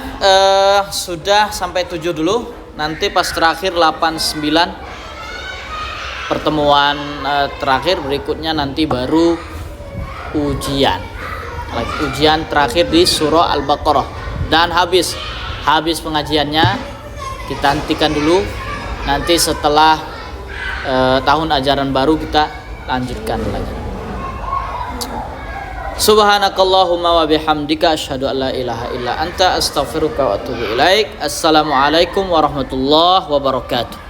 sudah sampai 7 dulu. Nanti pas terakhir 8, 9 pertemuan terakhir berikutnya nanti baru ujian terakhir di surah Al-Baqarah, dan habis pengajiannya kita hentikan dulu. Nanti setelah tahun ajaran baru kita lanjutkan lagi. Subhanakallahumma wa bihamdika asyhadu an la ilaha illa anta astaghfiruka wa atubu ilaik. Assalamualaikum warahmatullahi wabarakatuh.